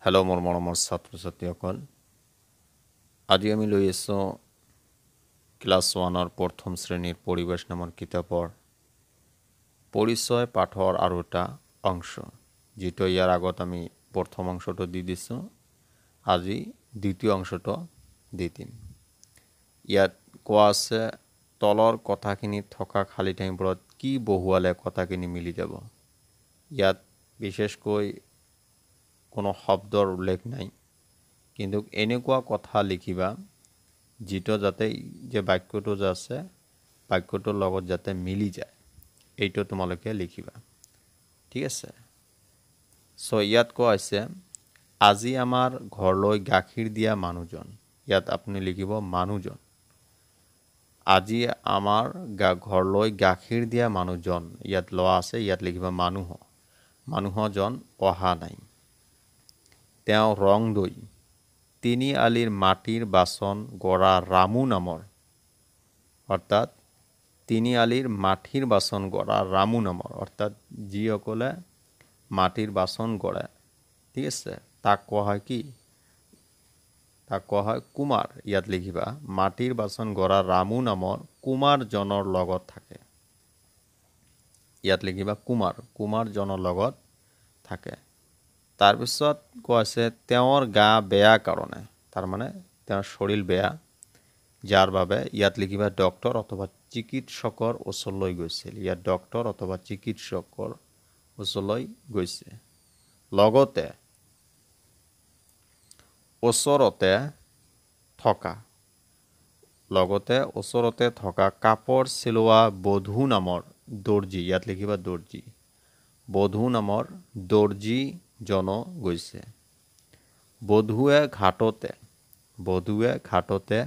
Hello' মোৰ মৰমৰ ছাত্ৰ ছাত্ৰীসকল, আজি আমি লৈ আছোঁ ক্লাছ 1 প্ৰথম শ্ৰেণীৰ পৰিৱেশ নামৰ কিতাপৰ পৰিচয় পাঠৰ আৰু এটা অংশ, যিটো ইয়াৰ আগত আমি প্ৰথম অংশটো দি দিছোঁ। আজি দ্বিতীয় অংশটো দি দিম। ইয়াত কোৱা আছে, তলৰ কথাখিনি থকা খালী ঠাইবোৰত কি বহুৱালে কথাখিনি মিলি যাব। ইয়াত বিশেষকৈ কোনো শব্দৰ উল্লেখ নাই, কিন্তু এনেকুৱা কথা লিখিবা যিটো যাতে যে বাক্যটো যে আছে বাক্যটোৰ লগত যাতে মিলি যায়, এইটো তোমালোকে লিখিবা। ঠিক আছে। চ' ইয়াত কোৱা হৈছে, আজি আমাৰ ঘৰলৈ গাখীৰ দিয়া মানুহজন। ইয়াত আপুনি লিখিব মানুহজন। আজি আমাৰ ঘৰলৈ গাখীৰ দিয়া মানুহজন, ইয়াত লোৱা আছে, ইয়াত লিখিব মানুহজন অহা নাই। তেওঁ ৰং দৈ তিনিআলিৰ মাটিৰ বাচন গড়া ৰামু নামৰ, অৰ্থাৎ তিনিআলিৰ মাটিৰ বাচন গড়া ৰামু নামৰ, অৰ্থাৎ যিসকলে মাটিৰ বাচন গড়ে, ঠিক আছে, তাক কোৱা হয় কি? তাক কোৱা হয় কুমাৰ। ইয়াত লিখিবা মাটিৰ বাচন গড়া ৰামু নামৰ কুমাৰজনৰ লগত থাকে। ইয়াত লিখিবা কুমাৰজনৰ লগত থাকে। তাৰপিছত কোৱা আছে, তেওঁৰ গা বেয়া কাৰণে, তাৰমানে তেওঁৰ শৰীৰ বেয়া, যাৰ বাবে ইয়াত লিখিবা ডক্টৰ অথবা চিকিৎসকৰ ওচৰলৈ গৈছিল। ইয়াত ডক্টৰ অথবা চিকিৎসকৰ ওচৰলৈ গৈছে। লগতে ওচৰতে থকা কাপোৰ চিলোৱা বধূ নামৰ দৰ্জী, ইয়াত লিখিবা দৰ্জী, বধূ নামৰ দৰ্জীজনো গৈছে। বধূৱে ঘাটতে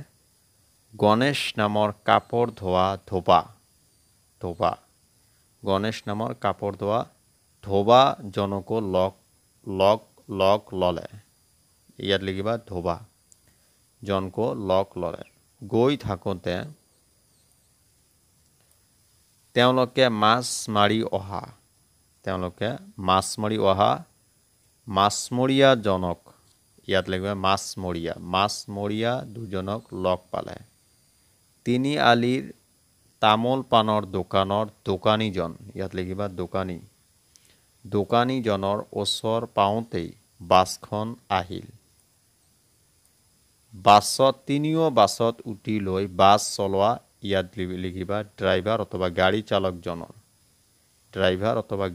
গণেশ নামৰ কাপোৰ ধোৱা ধোবা, গণেশ নামৰ কাপোৰ ধোৱা ধোবাজনকো লগ ল'লে। ইয়াত লিখিবা ধোবাজনকো লগ ল'লে। গৈ থাকোঁতে তেওঁলোকে মাছ মাৰি অহা মাছমৰীয়াজনক, ইয়াত লিখিবা মাছমৰীয়া দুজনক লগ পালে। তিনিআলিৰ তামোল পাণৰ দোকানৰ দোকানীজন, ইয়াত লিখিবা দোকানীজনৰ ওচৰ পাওঁতেই বাছখন আহিল। তিনিও বাছত উঠি লৈ বাছ চলোৱা, ইয়াত লিখিবা ড্ৰাইভাৰ অথবা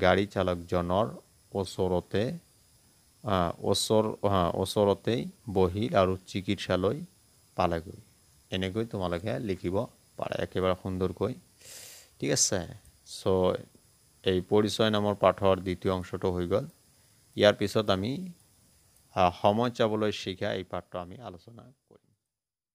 গাড়ী চালকজনৰ ওচৰতেই বহিল আৰু চিকিৎসালয় পালেগৈ। এনেকৈ তোমালোকে লিখিব পাৰে একেবাৰে সুন্দৰকৈ। ঠিক আছে। চ' এই পৰিচয় নামৰ পাঠৰ দ্বিতীয় অংশটো হৈ গ'ল। ইয়াৰ পিছত আমি সময় চাবলৈ শিকা এই পাঠটো আমি আলোচনা